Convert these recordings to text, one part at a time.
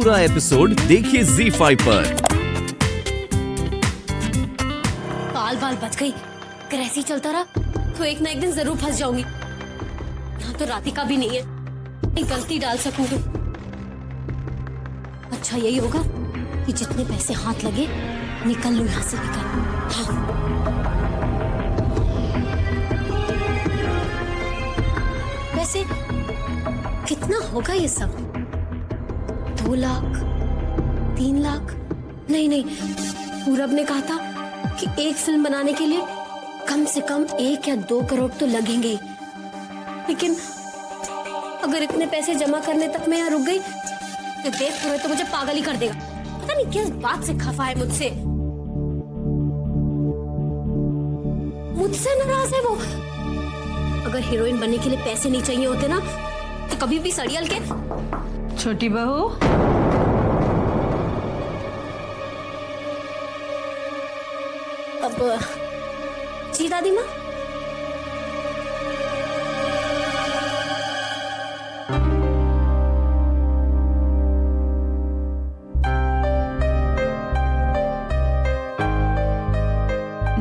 पूरा एपिसोड देखिए ZEE5 पर। बाल बाल बच गई। अगर ऐसे ही चलता रहा तो एक ना एक दिन जरूर फंस जाऊंगी। यहाँ तो राधिका भी नहीं है, एक गलती डाल सकूं तो। अच्छा यही होगा कि जितने पैसे हाथ लगे निकल लूं यहाँ से निकल। हाँ। वैसे कितना होगा ये सब? 2 लाख 3 लाख? नहीं, पूरब ने कहा था कि एक फिल्म बनाने के लिए कम से कम 1 या 2 करोड़ तो लगेंगे ही। लेकिन अगर इतने पैसे जमा करने तक मैं यहाँ रुक गई तो देव तो मुझे पागल ही कर देगा। पता नहीं किस बात से खफा है मुझसे नाराज है वो। अगर हीरोइन बनने के लिए पैसे नहीं चाहिए होते ना तो कभी भी सड़ियल के। छोटी बहू, अब जी दादी माँ।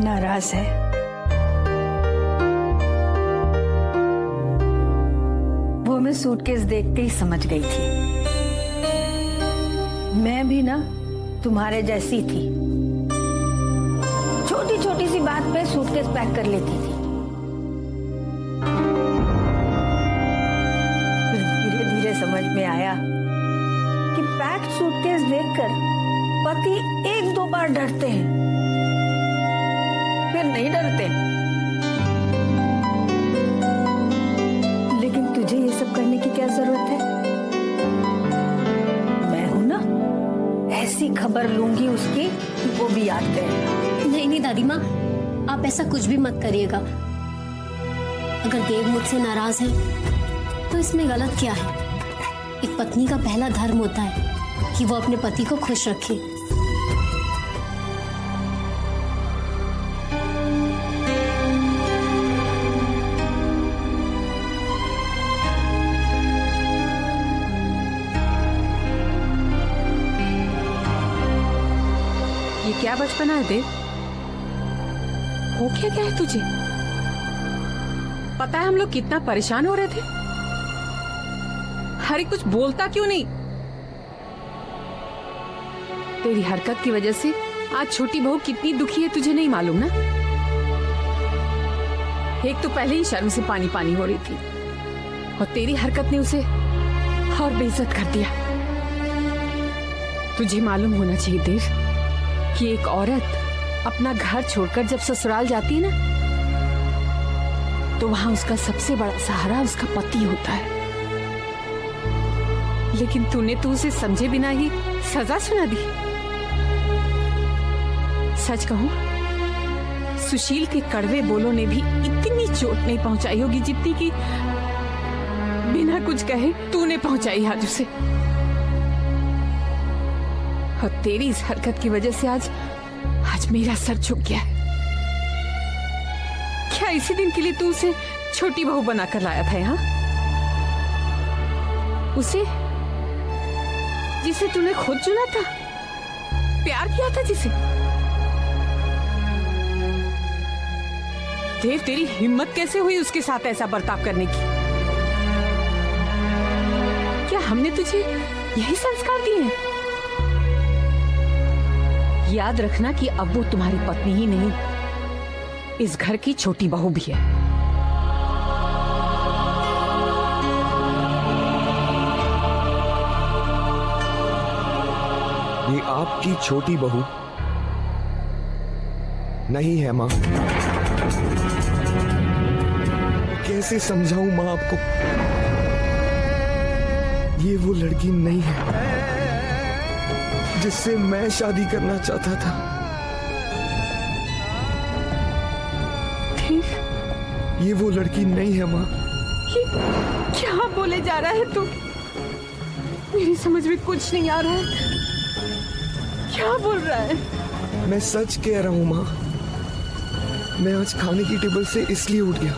नाराज है? वो मैं सूटकेस देखते ही समझ गई थी। मैं भी ना तुम्हारे जैसी थी, छोटी छोटी सी बात पे सूटकेस पैक कर लेती थी। फिर धीरे धीरे समझ में आया कि पैक्ड सूटकेस देखकर पति 1-2 बार डरते हैं, फिर नहीं डरते। लेकिन तुझे ये सब करने की क्या जरूरत है? मैं हूं ना, ऐसी खबर लूंगी उसकी कि वो भी याद करे। नहीं दादी माँ, आप ऐसा कुछ भी मत करिएगा। अगर देव मुझसे नाराज है तो इसमें गलत क्या है? एक पत्नी का पहला धर्म होता है कि वो अपने पति को खुश रखे। ये क्या बचपना है देव? हो क्या है तुझे? पता है हम लोग कितना परेशान हो रहे थे। हरी कुछ बोलता क्यों नहीं? तेरी हरकत की वजह से आज छोटी बहू कितनी दुखी है तुझे नहीं मालूम ना? एक तो पहले ही शर्म से पानी पानी हो रही थी और तेरी हरकत ने उसे और बेइज्जत कर दिया। तुझे मालूम होना चाहिए देव कि एक औरत अपना घर छोड़कर जब ससुराल जाती है ना तो वहां उसका सबसे बड़ा सहारा उसका पति होता है। लेकिन तूने तो उसे समझे बिना ही सजा सुना दी। सच कहूं, सुशील के कड़वे बोलों ने भी इतनी चोट नहीं पहुंचाई होगी जितनी कि बिना कुछ कहे तूने पहुंचाई आज उसे। और तेरी इस हरकत की वजह से आज मेरा सर झुक गया है। क्या इसी दिन के लिए तू उसे छोटी बहू बनाकर लाया था यहाँ? उसे जिसे तूने खुद चुना था, प्यार किया था जिसे। देव, तेरी हिम्मत कैसे हुई उसके साथ ऐसा बर्ताव करने की? क्या हमने तुझे यही संस्कार दिए हैं? याद रखना कि अब वो तुम्हारी पत्नी ही नहीं, इस घर की छोटी बहू भी है। ये आपकी छोटी बहू नहीं है माँ। कैसे समझाऊं माँ आपको? ये वो लड़की नहीं है जिससे मैं शादी करना चाहता था। ये वो लड़की नहीं है माँ। ये क्या बोले जा रहा है तू? मेरी समझ में कुछ नहीं आ रहा है। क्या बोल रहा है? मैं सच कह रहा हूँ माँ। मैं आज खाने की टेबल से इसलिए उठ गया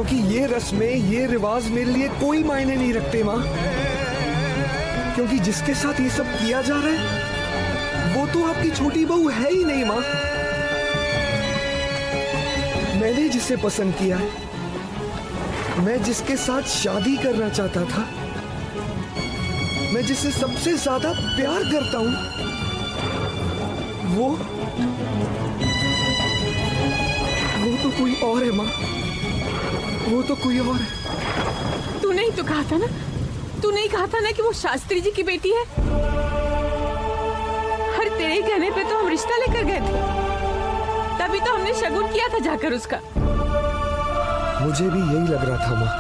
क्योंकि ये रस्में, ये रिवाज मेरे लिए कोई मायने नहीं रखते माँ। क्योंकि जिसके साथ ये सब किया जा रहा है वो तो आपकी छोटी बहू है ही नहीं माँ। मैंने जिसे पसंद किया है, मैं जिसके साथ शादी करना चाहता था, मैं जिससे सबसे ज्यादा प्यार करता हूं, वो तो कोई और है माँ। वो तो कोई और है। तूने ही तो कहा था ना, तूने ही कहा था ना कि वो शास्त्री जी की बेटी है। हर तेरे कहने पे तो हम रिश्ता लेकर गए थे, तभी तो हमने शगुन किया था जाकर उसका। मुझे भी यही लग रहा था माँ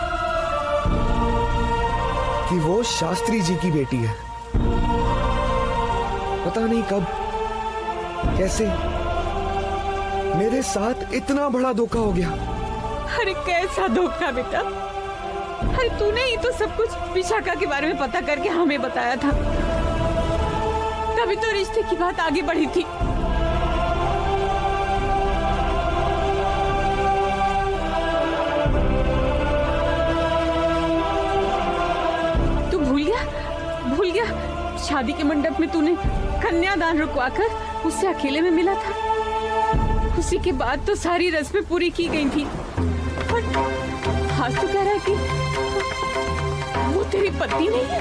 कि वो शास्त्री जी की बेटी है। पता नहीं कब, कैसे मेरे साथ इतना बड़ा धोखा हो गया। अरे कैसा धोखा बेटा? अरे तूने ही तो सब कुछ विशाखा के बारे में पता करके हमें बताया था, तभी तो रिश्ते की बात आगे बढ़ी थी। तू भूल गया शादी के मंडप में तूने कन्यादान रुकवाकर उससे अकेले में मिला था। उसी के बाद तो सारी रस्में पूरी की गई थी, और आज तो कह रहा है कि वो तेरी पत्नी नहीं है।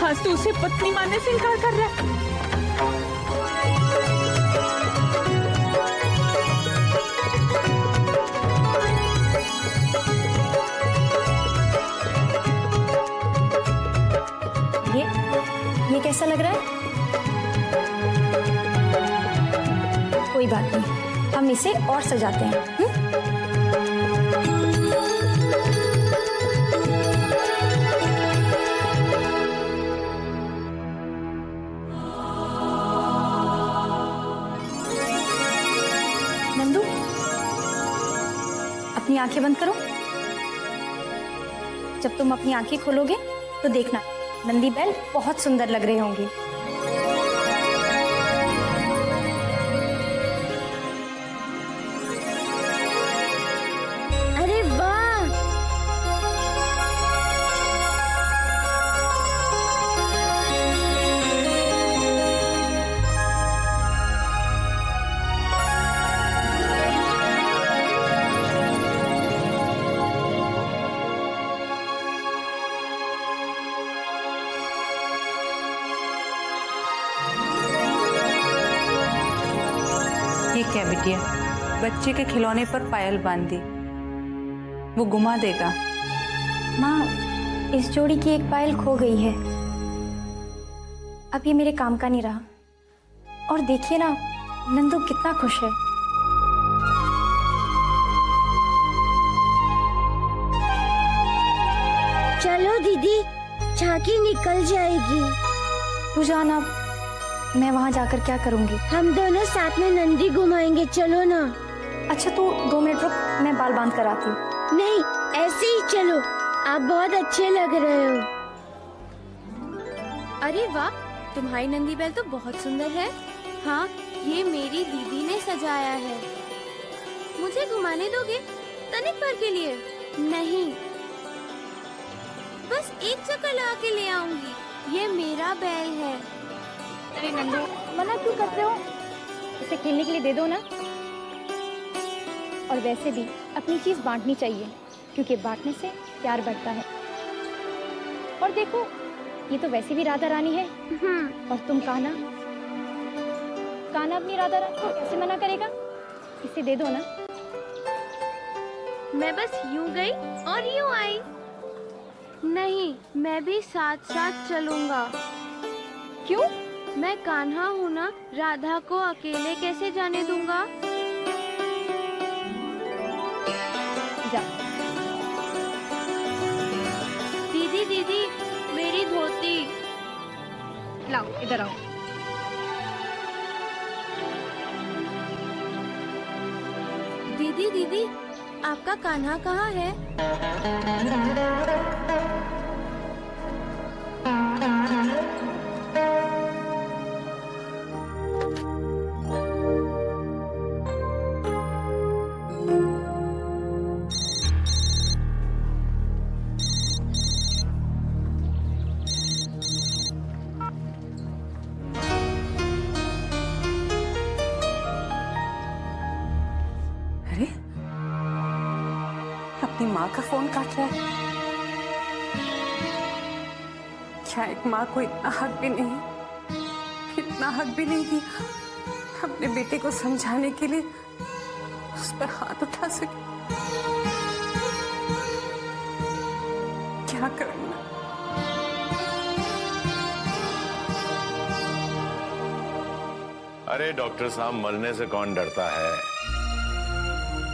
आज तो उसे पत्नी मानने से इनकार कर रहा है। ये कैसा लग रहा है? कोई बात नहीं, हम इसे और सजाते हैं। नंदू, अपनी आंखें बंद करो। जब तुम अपनी आंखें खोलोगे तो देखना नंदी बैल बहुत सुंदर लग रहे होंगे। अरे वाह! ये क्या बिटिया, बच्चे के खिलौने पर पायल बांध दी, वो गुमा देगा। माँ, इस जोड़ी की एक पायल खो गई है। अब ये मेरे काम का नहीं रहा। और देखिए ना, नंदू कितना खुश है। चलो दीदी, झांकी निकल जाएगी। तू जाना, मैं वहाँ जाकर क्या करूँगी? हम दोनों साथ में नंदी घुमाएंगे, चलो ना। अच्छा तू 2 मिनट रुक, मैं बाल बांध कर आती हूँ। नहीं, ऐसे ही चलो, आप बहुत अच्छे लग रहे हो। अरे वाह, तुम्हारी नंदी बैल तो बहुत सुंदर है। हाँ, ये मेरी दीदी ने सजाया है। मुझे घुमाने दोगे तनिक भर के लिए? नहीं, बस एक चक्कर लगा के ले आऊंगी। ये मेरा बैल है। अरे नंदू, मना क्यों करते हो? इसे खेलने के लिए दे दो ना। और वैसे भी अपनी चीज बांटनी चाहिए, क्योंकि बांटने से प्यार बढ़ता है। और देखो, ये तो वैसे भी राधा रानी है, और तुम कान्हा। कान्हा अपनी राधा रानी को कैसे मना करेगा? इसे दे दो ना। मैं बस यूं गई और यूं आई। नहीं, मैं भी साथ साथ चलूंगा। क्यों? मैं कान्हा हूँ ना, राधा को अकेले कैसे जाने दूंगा? जा। दीदी दीदी, मेरी धोती लाओ, इधर आओ। दीदी दीदी, आपका कान्हा कहाँ है? अपनी माँ का फोन काट रहा है। क्या एक माँ को इतना हक भी नहीं, इतना हक भी नहीं दिया अपने बेटे को समझाने के लिए उस पर हाथ उठा सके? क्या करूं मैं? अरे डॉक्टर साहब, मरने से कौन डरता है?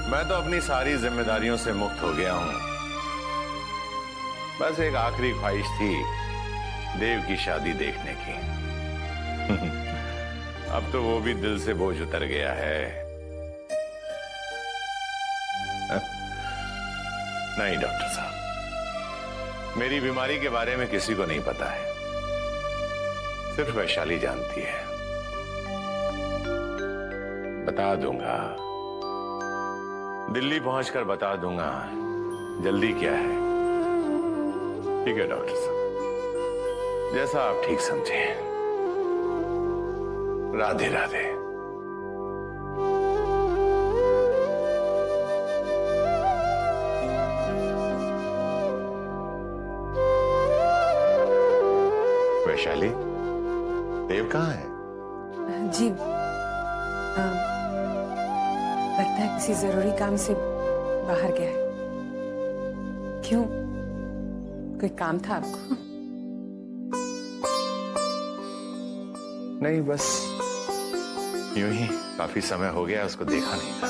मैं तो अपनी सारी जिम्मेदारियों से मुक्त हो गया हूं। बस एक आखिरी ख्वाहिश थी, देव की शादी देखने की। अब तो वो भी दिल से बोझ उतर गया है। नहीं डॉक्टर साहब, मेरी बीमारी के बारे में किसी को नहीं पता है, सिर्फ वैशाली जानती है। बता दूंगा, दिल्ली पहुंचकर बता दूंगा। जल्दी क्या है? ठीक है डॉक्टर साहब, जैसा आप ठीक समझें। राधे राधे। वैशाली, देव कहाँ है? जी लगता है किसी जरूरी काम से बाहर गया है। क्यों, कोई काम था आपको? नहीं, बस यूं ही, काफी समय हो गया उसको देखा नहीं था।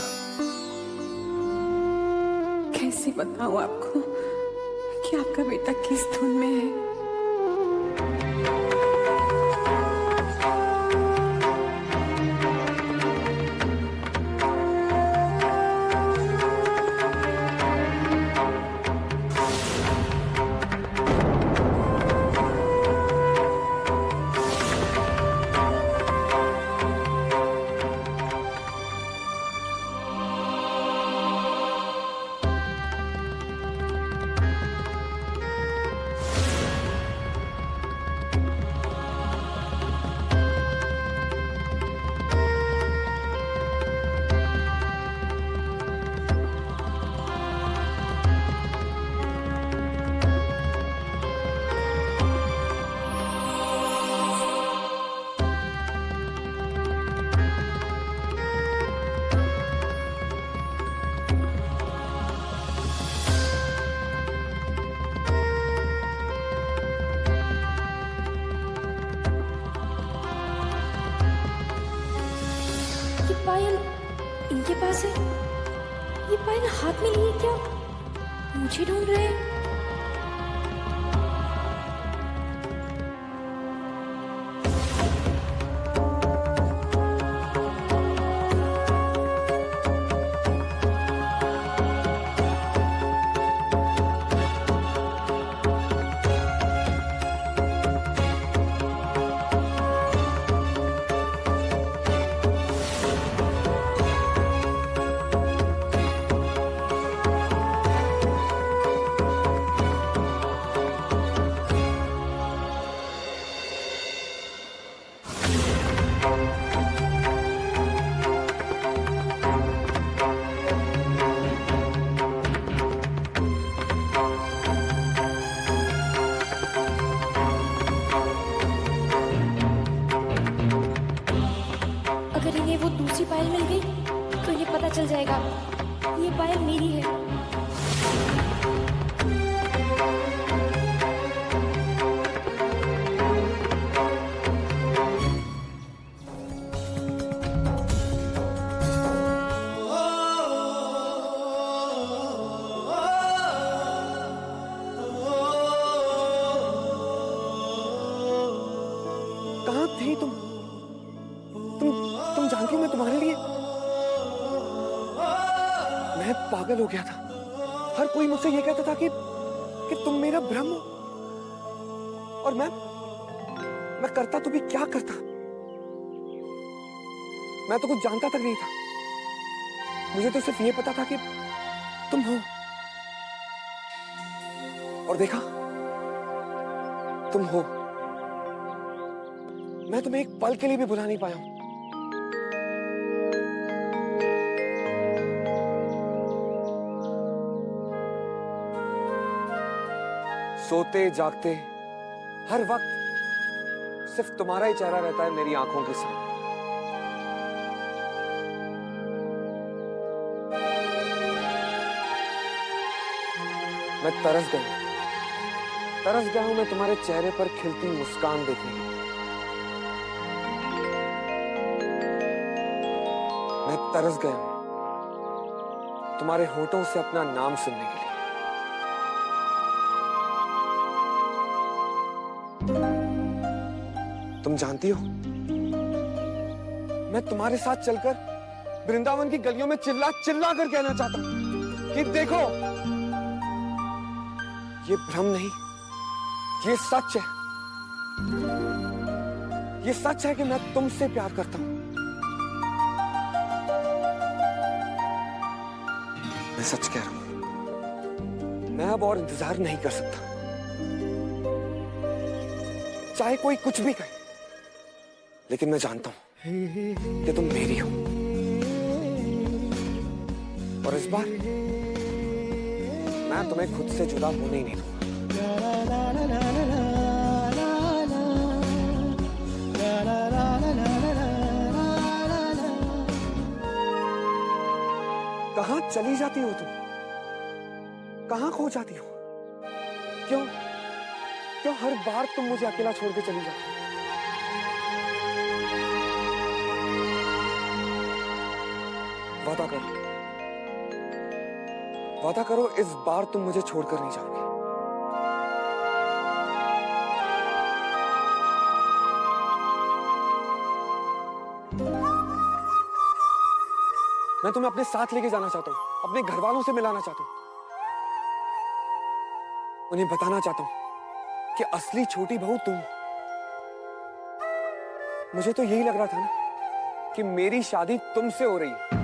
कैसे बताऊं आपको कि आपका बेटा किस धुन में है? पायल इनके पास है। ये पायल हाथ में लिए क्या मुझे ढूंढ रहे हैं? अगर इन्हें वो दूसरी पायल मिल गई तो इन्हें पता चल जाएगा ये पायल मेरी है। कहाँ थी तुम जानती हो मैं तुम्हारे लिए मैं पागल हो गया था। हर कोई मुझसे ये कहता था कि तुम मेरा भ्रम हो, और मैं करता तो भी क्या करता। मैं तो कुछ जानता तक नहीं था। मुझे तो सिर्फ ये पता था कि तुम हो, और देखा तुम हो। मैं तुम्हें एक पल के लिए भी भुला नहीं पाया हूं। सोते जागते हर वक्त सिर्फ तुम्हारा ही चेहरा रहता है मेरी आंखों के सामने। मैं तरस गया हूं मैं तुम्हारे चेहरे पर खिलती मुस्कान देखने के लिए। मैं तरस गया हूं तुम्हारे होठों से अपना नाम सुनने के लिए। तुम जानती हो, मैं तुम्हारे साथ चलकर वृंदावन की गलियों में चिल्ला चिल्ला कर कहना चाहता हूं कि देखो, ये भ्रम नहीं, ये सच है। ये सच है कि मैं तुमसे प्यार करता हूं। मैं सच कह रहा हूं, मैं अब और इंतजार नहीं कर सकता। चाहे कोई कुछ भी कहे, लेकिन मैं जानता हूं कि तुम मेरी हो। और इस बार मैं तुम्हें खुद से जुदा होने ही नहीं दूंगा। कहां चली जाती हो तुम? कहां खो जाती हो? क्यों हर बार तुम मुझे अकेला छोड़ के चली जाती हो? वादा करो, इस बार तुम मुझे छोड़कर नहीं जाओगे। मैं तुम्हें अपने साथ लेके जाना चाहता हूं, अपने घर वालों से मिलाना चाहता हूं, उन्हें बताना चाहता हूं कि असली छोटी बहू तुम। मुझे तो यही लग रहा था ना कि मेरी शादी तुमसे हो रही है,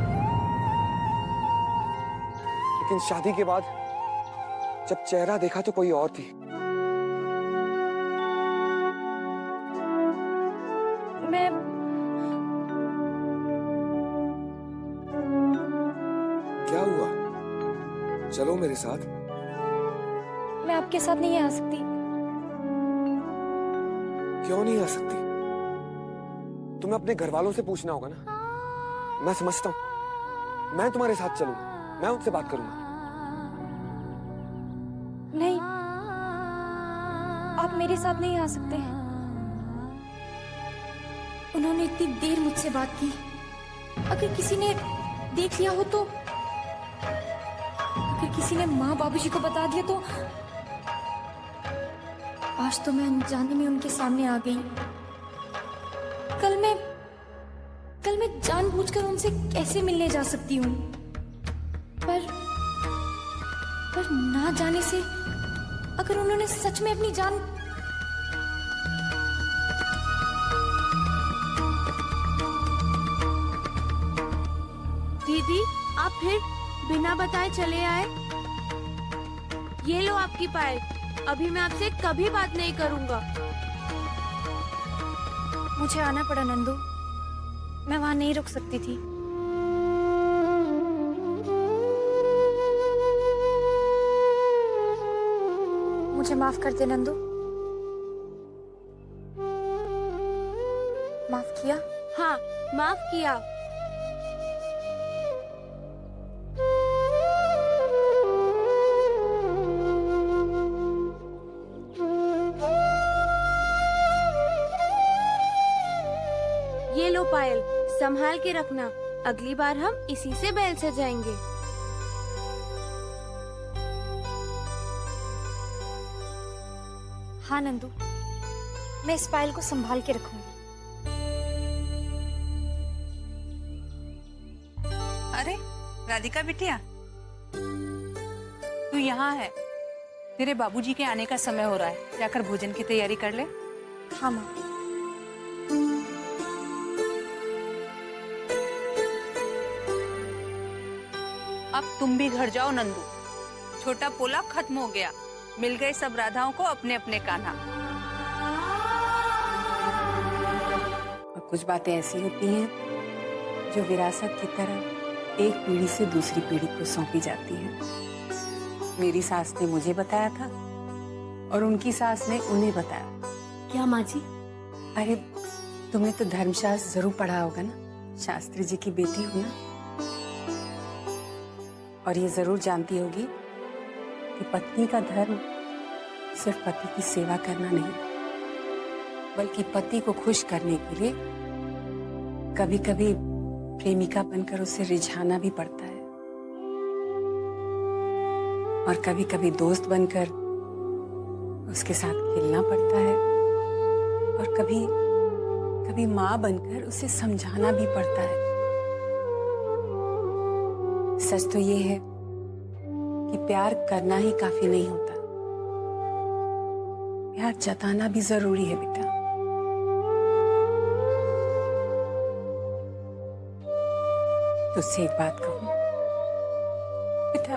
लेकिन शादी के बाद जब चेहरा देखा तो कोई और थी। क्या हुआ? चलो मेरे साथ। मैं आपके साथ नहीं आ सकती। क्यों नहीं आ सकती? तुम्हें अपने घर वालों से पूछना होगा ना। मैं समझता हूं, मैं तुम्हारे साथ चलूंगा, मैं उनसे बात करूंगा। नहीं, आप मेरे साथ नहीं आ सकते। उन्होंने इतनी देर मुझसे बात की, अगर किसी ने देख लिया हो तो, अगर किसी ने माँ बाबूजी को बता दिया तो। आज तो मैं अनजाने में उनके सामने आ गई। कल मैं जानबूझकर उनसे कैसे मिलने जा सकती हूँ? पर ना जाने से अगर उन्होंने सच में अपनी जान। दीदी, आप फिर बिना बताए चले आए। ये लो आपकी पायल। अभी मैं आपसे कभी बात नहीं करूंगा। मुझे आना पड़ा नंदू, मैं वहां नहीं रुक सकती थी। मुझे माफ कर दे नंदू। माफ किया? हाँ, माफ किया। ये लो पायल, संभाल के रखना। अगली बार हम इसी से बैल से जाएंगे। हाँ नंदू, मैं इस पायल को संभाल के रखूंगी। अरे राधिका बिटिया, तू यहाँ है। तेरे बाबूजी के आने का समय हो रहा है, जाकर भोजन की तैयारी कर ले। हाँ माँ। अब तुम भी घर जाओ नंदू। छोटा पोला खत्म हो गया, मिल गए सब राधाओं को अपने अपने कान्हा। और कुछ बातें ऐसी होती हैं जो विरासत की तरह एक पीढ़ी से दूसरी पीढ़ी को सौंपी जाती है। मेरी सास ने मुझे बताया था और उनकी सास ने उन्हें बताया। क्या माँ जी? अरे तुमने तो धर्मशास्त्र जरूर पढ़ा होगा ना, शास्त्री जी की बेटी हो ना, और ये जरूर जानती होगी कि पत्नी का धर्म सिर्फ पति की सेवा करना नहीं, बल्कि पति को खुश करने के लिए कभी कभी प्रेमिका बनकर उसे रिझाना भी पड़ता है, और कभी कभी दोस्त बनकर उसके साथ खेलना पड़ता है, और कभी कभी माँ बनकर उसे समझाना भी पड़ता है। सच तो ये है कि प्यार करना ही काफी नहीं होता, प्यार जताना भी जरूरी है बेटा। तुझसे एक बात कहूं बेटा,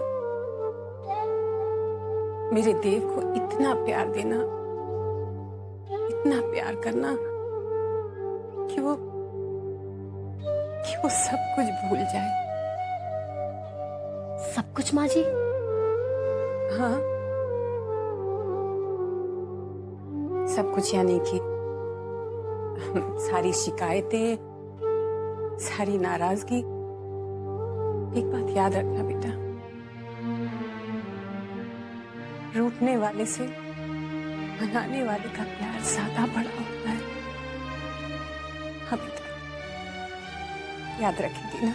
मेरे देव को इतना प्यार देना, इतना प्यार करना कि वो सब कुछ भूल जाए। सब कुछ माँ जी? हाँ, सब कुछ यानी कि सारी शिकायतें, सारी नाराजगी। एक बात याद रखना बेटा, रूठने वाले से मनाने वाले का प्यार ज्यादा बड़ा होता है। हाँ बेटा, याद रखेगी ना?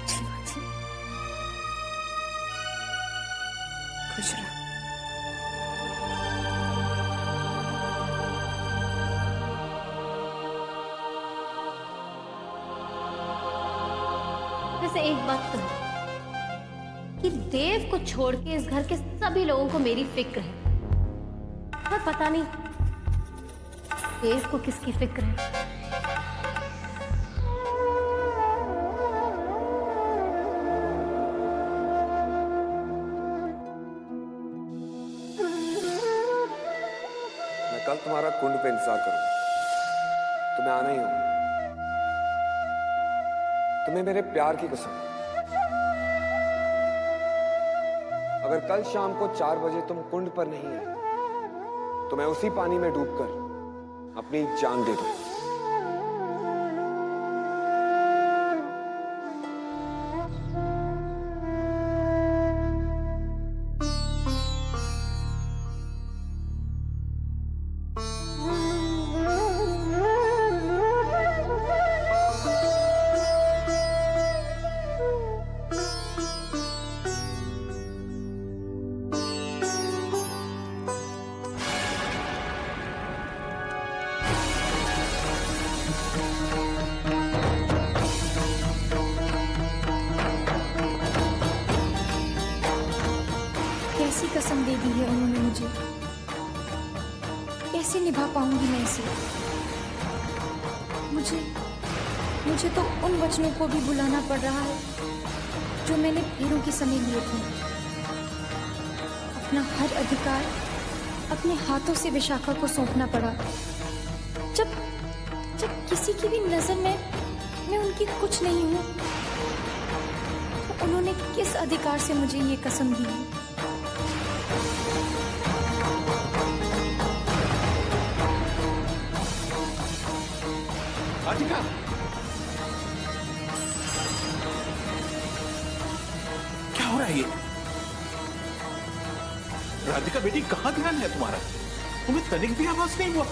जी माँ जी। खुश रहो। वैसे एक बात तो है कि देव को छोड़ के इस घर के सभी लोगों को मेरी फिक्र है, पर पता नहीं देव को किसकी फिक्र है। मैं कल तुम्हारा कुंड पे इंतजार करूंगा, तुम्हें आना ही होगा। तुम्हें मेरे प्यार की कसम, अगर कल शाम को 4 बजे तुम कुंड पर नहीं आए तो मैं उसी पानी में डूबकर अपनी जान दे दूंगा। कैसी कसम दे दी है उन्होंने मुझे, कैसे निभा पाऊंगी मैं इसे? मुझे तो उन वचनों को भी भुलाना पड़ रहा है जो मैंने फेरों के समय लिए थे। अपना हर अधिकार अपने हाथों से विशाखा को सौंपना पड़ा। जब किसी की भी नजर में मैं उनकी कुछ नहीं हूं, तो उन्होंने किस अधिकार से मुझे ये कसम दी है? राधिका, क्या हो रहा है ये? राधिका बेटी, कहां ध्यान है तुम्हारा? तुम्हें तनिक भी आवाज नहीं हुआ?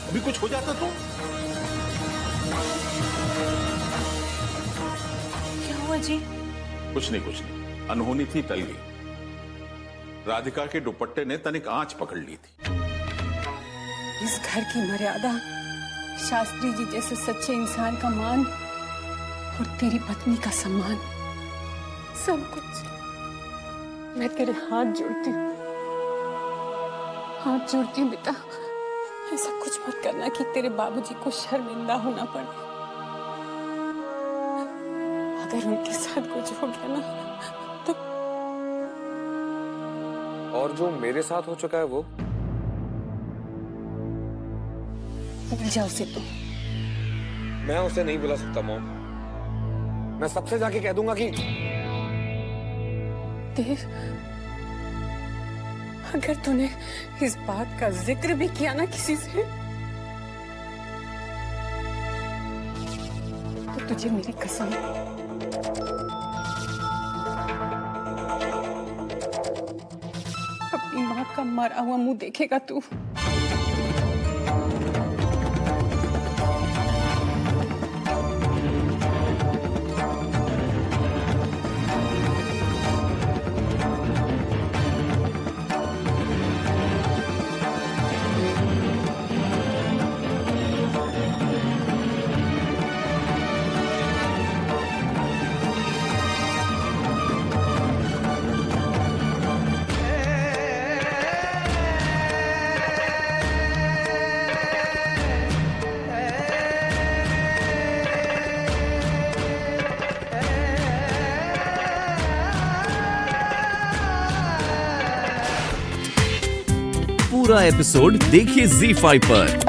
अभी कुछ हो जाता तो? क्या हुआ जी? कुछ नहीं, अनहोनी थी, टल गई। राधिका के दुपट्टे ने तनिक आंच पकड़ ली थी। इस घर की मर्यादा, शास्त्री जी जैसे सच्चे इंसान का मान और तेरी पत्नी का सम्मान, सब कुछ मैं तेरे हाथ जोड़ती हूँ, बेटा। ऐसा कुछ मत करना कि तेरे बाबूजी को शर्मिंदा होना पड़े। अगर उनके साथ कुछ हो गया ना तो। और जो मेरे साथ हो चुका है वो भूल जा उसे। तो मैं उसे नहीं बुला सकता मॉम। मैं सबसे जाके कह दूंगा कि देव, अगर तूने इस बात का जिक्र भी किया ना किसी से, तो तुझे मेरी कसम अपनी माँ का मरा हुआ मुंह देखेगा तू। पूरा एपिसोड देखिए ZEE5 पर।